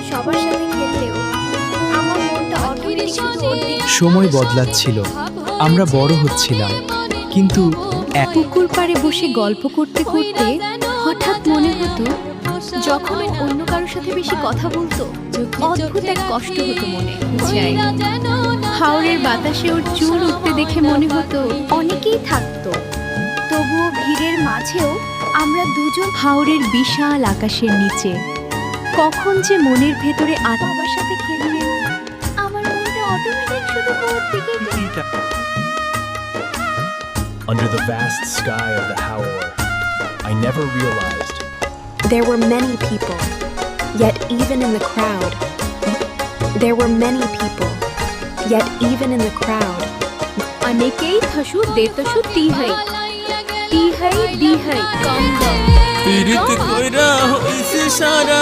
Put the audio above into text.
সবার সাথে খেললেও আমার মনটা অটোমেটিক শুধু ওর দিকে। সময় বদলাচ্ছিল, আমরা বড় হচ্ছিলাম, কিন্তু পুকুর পাড়ে বসে গল্প করতে করতে হঠাৎ মনে হতো যখন ও অন্য কারোর সাথে বেশি কথা বলতো অদ্ভুত এক কষ্ট হতো মনে। হাওরের বাতাসে ওর চুল উঠতে দেখে মনে হতো অনেকেই থাকতো, তবুও ভিড়ের মাঝেও আমরা দুজন হাওরের বিশাল আকাশের নিচে কখন যে মনের ভেতরে বাবার সাথে খেললে আমার মনটা অটোমেটিক শুধু ওর দিকেই। Under the vast sky of the Haor, I never realized There were many people, yet even in the crowd. There were many people, yet even in the crowd. अनेकेई थशु देतशु ती है दी है कम पीड़ित कोइरा होइसे सारा